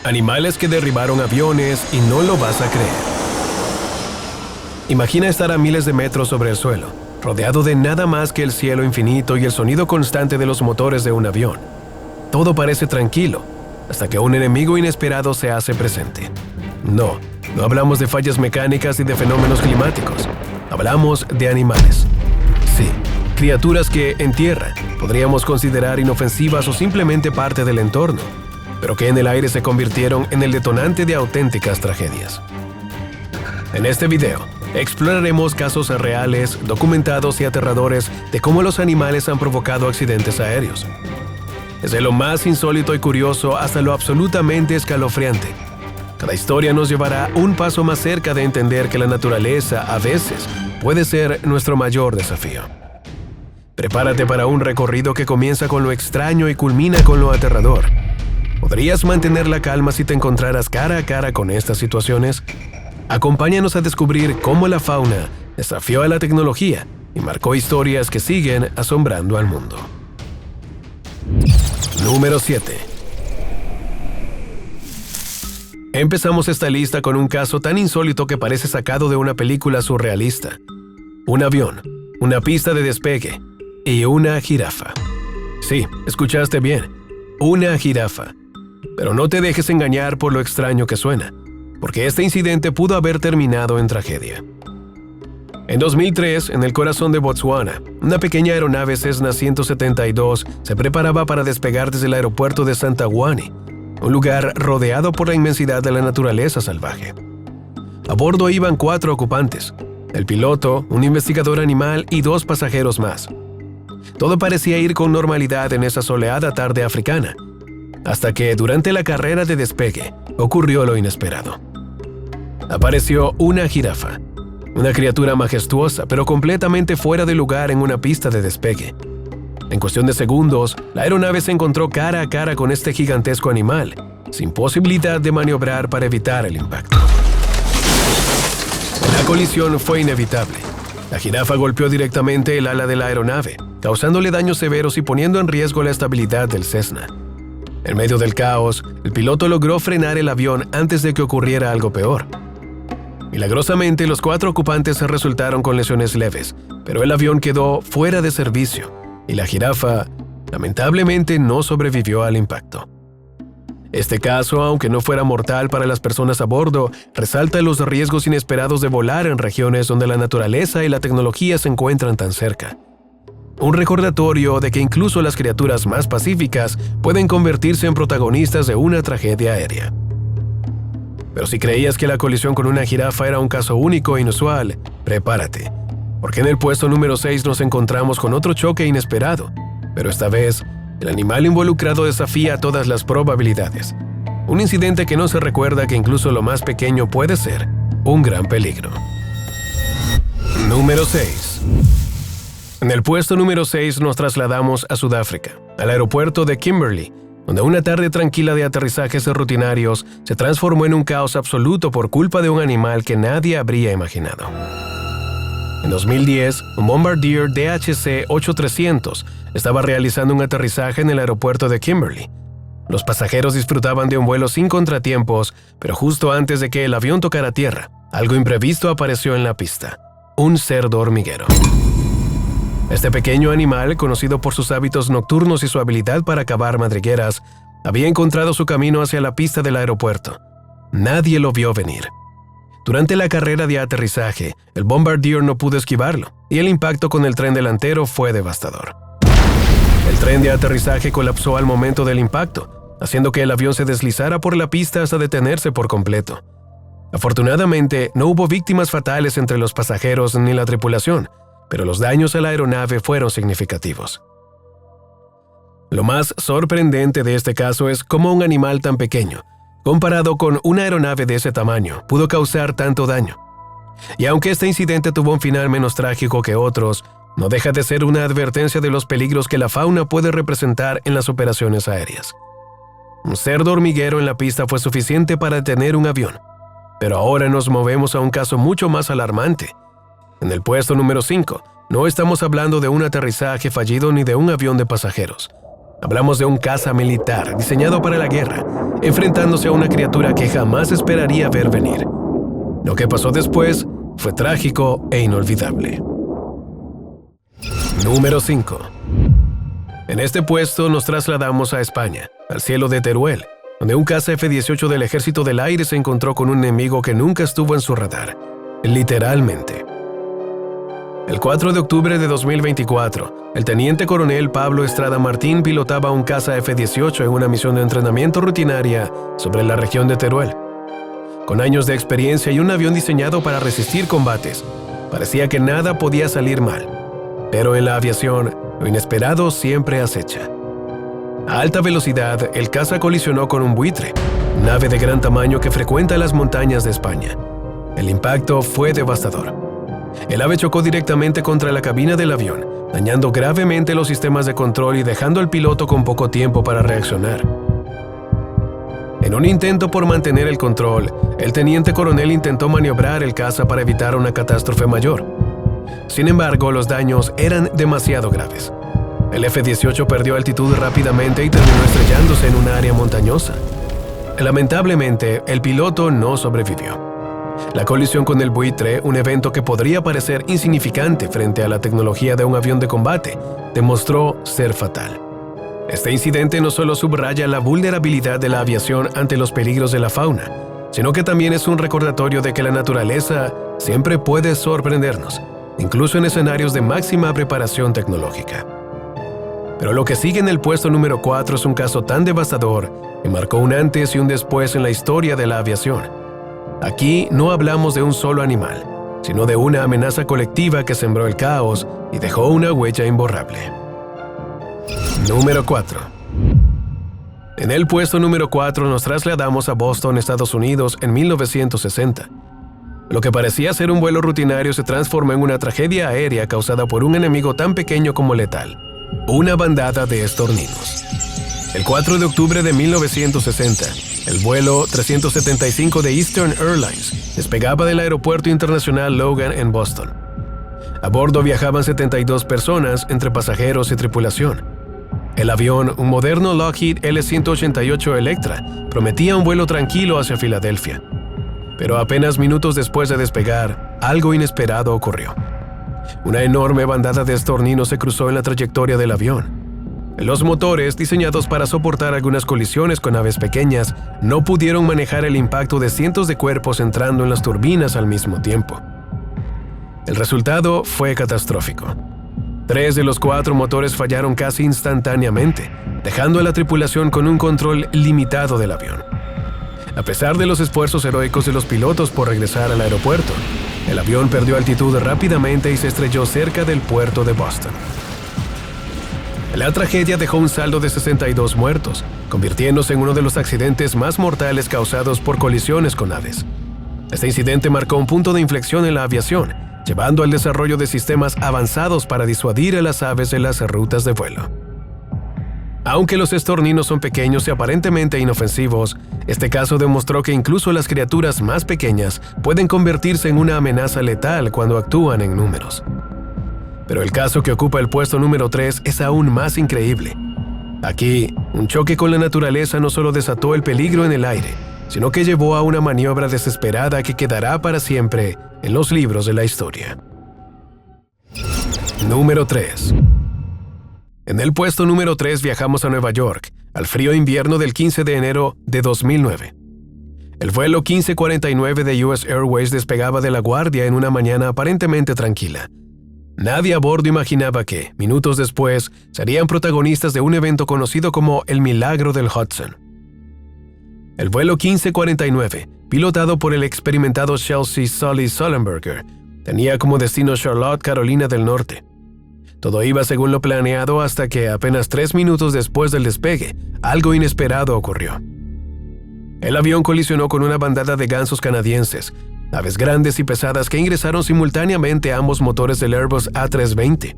Animales que derribaron aviones y no lo vas a creer. Imagina estar a miles de metros sobre el suelo, rodeado de nada más que el cielo infinito y el sonido constante de los motores de un avión. Todo parece tranquilo, hasta que un enemigo inesperado se hace presente. No hablamos de fallas mecánicas y de fenómenos climáticos. Hablamos de animales. Sí, criaturas que, en tierra, podríamos considerar inofensivas o simplemente parte del entorno, pero que en el aire se convirtieron en el detonante de auténticas tragedias. En este video, exploraremos casos reales, documentados y aterradores de cómo los animales han provocado accidentes aéreos. Desde lo más insólito y curioso hasta lo absolutamente escalofriante, cada historia nos llevará un paso más cerca de entender que la naturaleza, a veces, puede ser nuestro mayor desafío. Prepárate para un recorrido que comienza con lo extraño y culmina con lo aterrador. ¿Podrías mantener la calma si te encontraras cara a cara con estas situaciones? Acompáñanos a descubrir cómo la fauna desafió a la tecnología y marcó historias que siguen asombrando al mundo. Número 7. Empezamos esta lista con un caso tan insólito que parece sacado de una película surrealista. Un avión, una pista de despegue y una jirafa. Sí, escuchaste bien, una jirafa. Pero no te dejes engañar por lo extraño que suena, porque este incidente pudo haber terminado en tragedia. En 2003, en el corazón de Botsuana, una pequeña aeronave Cessna 172 se preparaba para despegar desde el aeropuerto de Santawani, un lugar rodeado por la inmensidad de la naturaleza salvaje. A bordo iban 4 ocupantes, el piloto, un investigador animal y 2 pasajeros más. Todo parecía ir con normalidad en esa soleada tarde africana, hasta que durante la carrera de despegue ocurrió lo inesperado. Apareció una jirafa, una criatura majestuosa pero completamente fuera de lugar en una pista de despegue. En cuestión de segundos, la aeronave se encontró cara a cara con este gigantesco animal, sin posibilidad de maniobrar para evitar el impacto. La colisión fue inevitable. La jirafa golpeó directamente el ala de la aeronave, causándole daños severos y poniendo en riesgo la estabilidad del Cessna. En medio del caos, el piloto logró frenar el avión antes de que ocurriera algo peor. Milagrosamente, los 4 ocupantes resultaron con lesiones leves, pero el avión quedó fuera de servicio y la jirafa, lamentablemente, no sobrevivió al impacto. Este caso, aunque no fuera mortal para las personas a bordo, resalta los riesgos inesperados de volar en regiones donde la naturaleza y la tecnología se encuentran tan cerca. Un recordatorio de que incluso las criaturas más pacíficas pueden convertirse en protagonistas de una tragedia aérea. Pero si creías que la colisión con una jirafa era un caso único e inusual, prepárate, porque en el puesto número 6 nos encontramos con otro choque inesperado, pero esta vez, el animal involucrado desafía todas las probabilidades. Un incidente que no se recuerda que incluso lo más pequeño puede ser un gran peligro. Número 6. En el puesto número 6 nos trasladamos a Sudáfrica, al aeropuerto de Kimberley, donde una tarde tranquila de aterrizajes rutinarios se transformó en un caos absoluto por culpa de un animal que nadie habría imaginado. En 2010, un Bombardier DHC-8300 estaba realizando un aterrizaje en el aeropuerto de Kimberley. Los pasajeros disfrutaban de un vuelo sin contratiempos, pero justo antes de que el avión tocara tierra, algo imprevisto apareció en la pista: un cerdo hormiguero. Este pequeño animal, conocido por sus hábitos nocturnos y su habilidad para cavar madrigueras, había encontrado su camino hacia la pista del aeropuerto. Nadie lo vio venir. Durante la carrera de aterrizaje, el Bombardier no pudo esquivarlo, y el impacto con el tren delantero fue devastador. El tren de aterrizaje colapsó al momento del impacto, haciendo que el avión se deslizara por la pista hasta detenerse por completo. Afortunadamente, no hubo víctimas fatales entre los pasajeros ni la tripulación, pero los daños a la aeronave fueron significativos. Lo más sorprendente de este caso es cómo un animal tan pequeño, comparado con una aeronave de ese tamaño, pudo causar tanto daño. Y aunque este incidente tuvo un final menos trágico que otros, no deja de ser una advertencia de los peligros que la fauna puede representar en las operaciones aéreas. Un cerdo hormiguero en la pista fue suficiente para detener un avión, pero ahora nos movemos a un caso mucho más alarmante. En el puesto número 5, no estamos hablando de un aterrizaje fallido ni de un avión de pasajeros. Hablamos de un caza militar diseñado para la guerra enfrentándose a una criatura que jamás esperaría ver venir. Lo que pasó después fue trágico e inolvidable. Número 5. En este puesto nos trasladamos a España, al cielo de Teruel, donde un caza F-18 del Ejército del Aire se encontró con un enemigo que nunca estuvo en su radar, literalmente. El 4 de octubre de 2024, el teniente coronel Pablo Estrada Martín pilotaba un caza F-18 en una misión de entrenamiento rutinaria sobre la región de Teruel. Con años de experiencia y un avión diseñado para resistir combates, parecía que nada podía salir mal. Pero en la aviación, lo inesperado siempre acecha. A alta velocidad, el caza colisionó con un buitre, nave de gran tamaño que frecuenta las montañas de España. El impacto fue devastador. El ave chocó directamente contra la cabina del avión, dañando gravemente los sistemas de control y dejando al piloto con poco tiempo para reaccionar. En un intento por mantener el control, el teniente coronel intentó maniobrar el caza para evitar una catástrofe mayor. Sin embargo, los daños eran demasiado graves. El F-18 perdió altitud rápidamente y terminó estrellándose en un área montañosa. Lamentablemente, el piloto no sobrevivió. La colisión con el buitre, un evento que podría parecer insignificante frente a la tecnología de un avión de combate, demostró ser fatal. Este incidente no solo subraya la vulnerabilidad de la aviación ante los peligros de la fauna, sino que también es un recordatorio de que la naturaleza siempre puede sorprendernos, incluso en escenarios de máxima preparación tecnológica. Pero lo que sigue en el puesto número 4 es un caso tan devastador que marcó un antes y un después en la historia de la aviación. Aquí no hablamos de un solo animal, sino de una amenaza colectiva que sembró el caos y dejó una huella imborrable. Número 4. En el puesto número 4 nos trasladamos a Boston, Estados Unidos, en 1960. Lo que parecía ser un vuelo rutinario se transformó en una tragedia aérea causada por un enemigo tan pequeño como letal: una bandada de estorninos. El 4 de octubre de 1960, el vuelo 375 de Eastern Airlines despegaba del Aeropuerto Internacional Logan en Boston. A bordo viajaban 72 personas entre pasajeros y tripulación. El avión, un moderno Lockheed L-188 Electra, prometía un vuelo tranquilo hacia Filadelfia. Pero apenas minutos después de despegar, algo inesperado ocurrió. Una enorme bandada de estorninos se cruzó en la trayectoria del avión. Los motores, diseñados para soportar algunas colisiones con aves pequeñas, no pudieron manejar el impacto de cientos de cuerpos entrando en las turbinas al mismo tiempo. El resultado fue catastrófico. 3 de los 4 motores fallaron casi instantáneamente, dejando a la tripulación con un control limitado del avión. A pesar de los esfuerzos heroicos de los pilotos por regresar al aeropuerto, el avión perdió altitud rápidamente y se estrelló cerca del puerto de Boston. La tragedia dejó un saldo de 62 muertos, convirtiéndose en uno de los accidentes más mortales causados por colisiones con aves. Este incidente marcó un punto de inflexión en la aviación, llevando al desarrollo de sistemas avanzados para disuadir a las aves de las rutas de vuelo. Aunque los estorninos son pequeños y aparentemente inofensivos, este caso demostró que incluso las criaturas más pequeñas pueden convertirse en una amenaza letal cuando actúan en números. Pero el caso que ocupa el puesto número 3 es aún más increíble. Aquí, un choque con la naturaleza no solo desató el peligro en el aire, sino que llevó a una maniobra desesperada que quedará para siempre en los libros de la historia. Número 3. En el puesto número 3 viajamos a Nueva York, al frío invierno del 15 de enero de 2009. El vuelo 1549 de US Airways despegaba de LaGuardia en una mañana aparentemente tranquila. Nadie a bordo imaginaba que, minutos después, serían protagonistas de un evento conocido como el Milagro del Hudson. El vuelo 1549, pilotado por el experimentado Chelsea Sully Sullenberger, tenía como destino Charlotte, Carolina del Norte. Todo iba según lo planeado hasta que, apenas 3 minutos después del despegue, algo inesperado ocurrió. El avión colisionó con una bandada de gansos canadienses, aves grandes y pesadas que ingresaron simultáneamente a ambos motores del Airbus A320.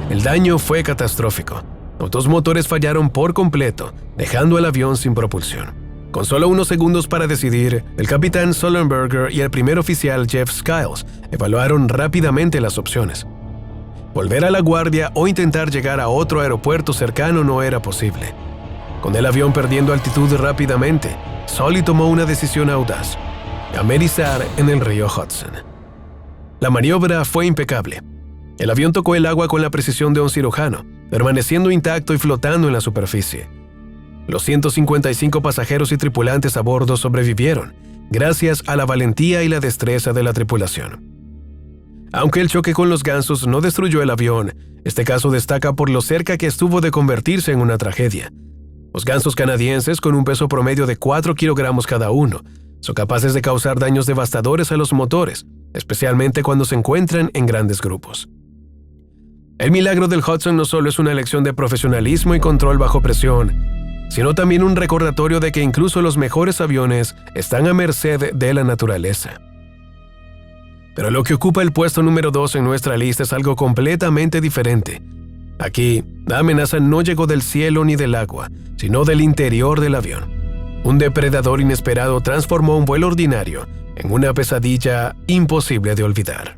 El daño fue catastrófico. Los 2 motores fallaron por completo, dejando al avión sin propulsión. Con solo unos segundos para decidir, el capitán Sullenberger y el primer oficial Jeff Skiles evaluaron rápidamente las opciones. Volver a LaGuardia o intentar llegar a otro aeropuerto cercano no era posible. Con el avión perdiendo altitud rápidamente, Sully tomó una decisión audaz: amerizar en el río Hudson. La maniobra fue impecable. El avión tocó el agua con la precisión de un cirujano, permaneciendo intacto y flotando en la superficie. Los 155 pasajeros y tripulantes a bordo sobrevivieron, gracias a la valentía y la destreza de la tripulación. Aunque el choque con los gansos no destruyó el avión, este caso destaca por lo cerca que estuvo de convertirse en una tragedia. Los gansos canadienses, con un peso promedio de 4 kilogramos cada uno, son capaces de causar daños devastadores a los motores, especialmente cuando se encuentran en grandes grupos. El milagro del Hudson no solo es una lección de profesionalismo y control bajo presión, sino también un recordatorio de que incluso los mejores aviones están a merced de la naturaleza. Pero lo que ocupa el puesto número 2 en nuestra lista es algo completamente diferente. Aquí, la amenaza no llegó del cielo ni del agua, sino del interior del avión. Un depredador inesperado transformó un vuelo ordinario en una pesadilla imposible de olvidar.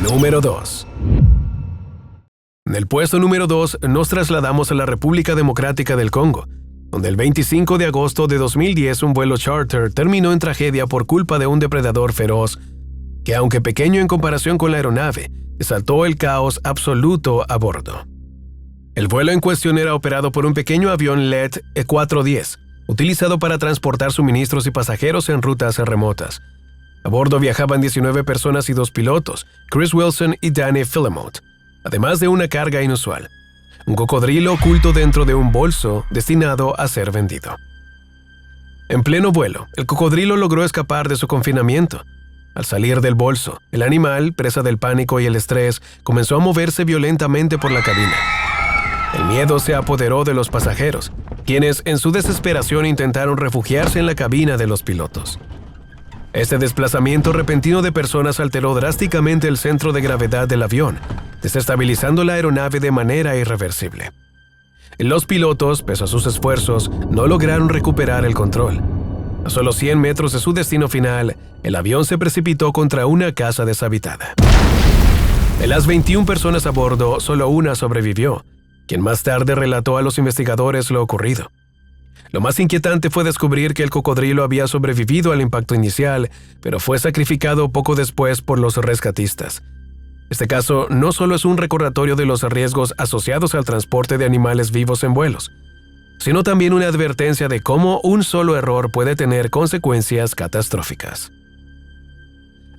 Número 2. En el puesto número 2 nos trasladamos a la República Democrática del Congo, donde el 25 de agosto de 2010 un vuelo charter terminó en tragedia por culpa de un depredador feroz que, aunque pequeño en comparación con la aeronave, desató el caos absoluto a bordo. El vuelo en cuestión era operado por un pequeño avión LED E-410, utilizado para transportar suministros y pasajeros en rutas remotas. A bordo viajaban 19 personas y 2 pilotos, Chris Wilson y Danny Philemont, además de una carga inusual: un cocodrilo oculto dentro de un bolso destinado a ser vendido. En pleno vuelo, el cocodrilo logró escapar de su confinamiento. Al salir del bolso, el animal, presa del pánico y el estrés, comenzó a moverse violentamente por la cabina. El miedo se apoderó de los pasajeros, quienes en su desesperación intentaron refugiarse en la cabina de los pilotos. Este desplazamiento repentino de personas alteró drásticamente el centro de gravedad del avión, desestabilizando la aeronave de manera irreversible. Los pilotos, pese a sus esfuerzos, no lograron recuperar el control. A solo 100 metros de su destino final, el avión se precipitó contra una casa deshabitada. De las 21 personas a bordo, solo una sobrevivió, quien más tarde relató a los investigadores lo ocurrido. Lo más inquietante fue descubrir que el cocodrilo había sobrevivido al impacto inicial, pero fue sacrificado poco después por los rescatistas. Este caso no solo es un recordatorio de los riesgos asociados al transporte de animales vivos en vuelos, sino también una advertencia de cómo un solo error puede tener consecuencias catastróficas.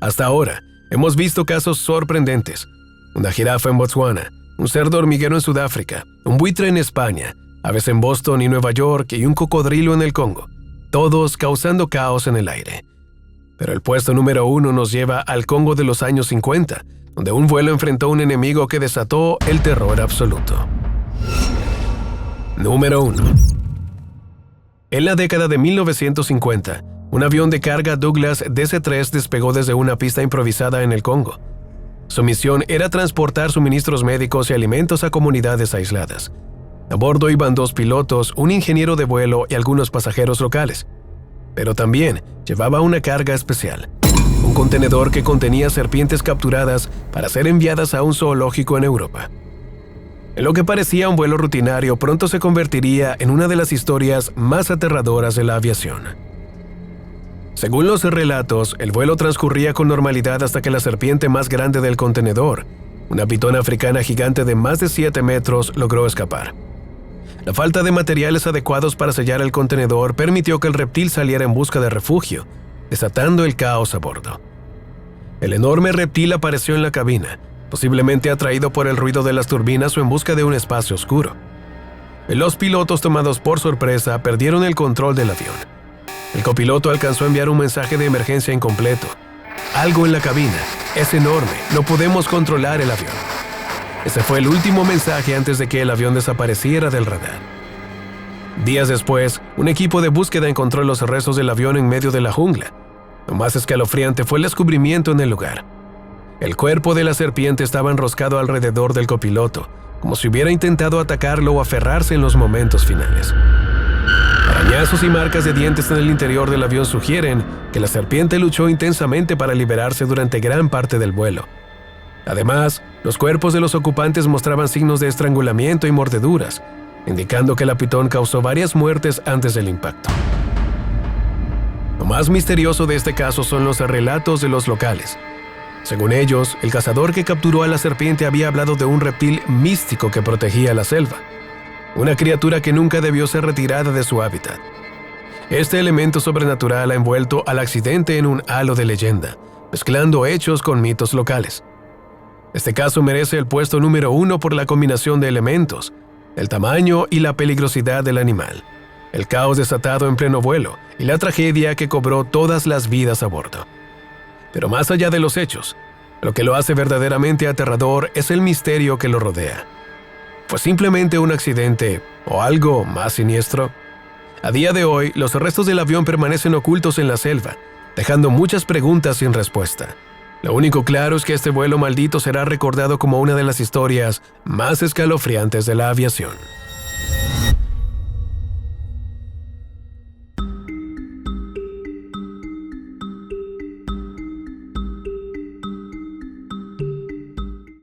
Hasta ahora, hemos visto casos sorprendentes: una jirafa en Botswana, un cerdo hormiguero en Sudáfrica, un buitre en España, aves en Boston y Nueva York y un cocodrilo en el Congo, todos causando caos en el aire. Pero el puesto número 1 nos lleva al Congo de los años 50, donde un vuelo enfrentó a un enemigo que desató el terror absoluto. Número 1. En la década de 1950, un avión de carga Douglas DC-3 despegó desde una pista improvisada en el Congo. Su misión era transportar suministros médicos y alimentos a comunidades aisladas. A bordo iban 2 pilotos, un ingeniero de vuelo y algunos pasajeros locales. Pero también llevaba una carga especial: un contenedor que contenía serpientes capturadas para ser enviadas a un zoológico en Europa. En lo que parecía un vuelo rutinario, pronto se convertiría en una de las historias más aterradoras de la aviación. Según los relatos, el vuelo transcurría con normalidad hasta que la serpiente más grande del contenedor, una pitona africana gigante de más de 7 metros, logró escapar. La falta de materiales adecuados para sellar el contenedor permitió que el reptil saliera en busca de refugio, desatando el caos a bordo. El enorme reptil apareció en la cabina, posiblemente atraído por el ruido de las turbinas o en busca de un espacio oscuro. Los pilotos, tomados por sorpresa, perdieron el control del avión. El copiloto alcanzó a enviar un mensaje de emergencia incompleto: algo en la cabina, es enorme, no podemos controlar el avión. Ese fue el último mensaje antes de que el avión desapareciera del radar. Días después, un equipo de búsqueda encontró los restos del avión en medio de la jungla. Lo más escalofriante fue el descubrimiento en el lugar. El cuerpo de la serpiente estaba enroscado alrededor del copiloto, como si hubiera intentado atacarlo o aferrarse en los momentos finales. Arañazos y marcas de dientes en el interior del avión sugieren que la serpiente luchó intensamente para liberarse durante gran parte del vuelo. Además, los cuerpos de los ocupantes mostraban signos de estrangulamiento y mordeduras, indicando que la Pitón causó varias muertes antes del impacto. Lo más misterioso de este caso son los relatos de los locales. Según ellos, el cazador que capturó a la serpiente había hablado de un reptil místico que protegía la selva, una criatura que nunca debió ser retirada de su hábitat. Este elemento sobrenatural ha envuelto al accidente en un halo de leyenda, mezclando hechos con mitos locales. Este caso merece el puesto número 1 por la combinación de elementos, el tamaño y la peligrosidad del animal, el caos desatado en pleno vuelo y la tragedia que cobró todas las vidas a bordo. Pero más allá de los hechos, lo que lo hace verdaderamente aterrador es el misterio que lo rodea. ¿Fue simplemente un accidente o algo más siniestro? A día de hoy, los restos del avión permanecen ocultos en la selva, dejando muchas preguntas sin respuesta. Lo único claro es que este vuelo maldito será recordado como una de las historias más escalofriantes de la aviación.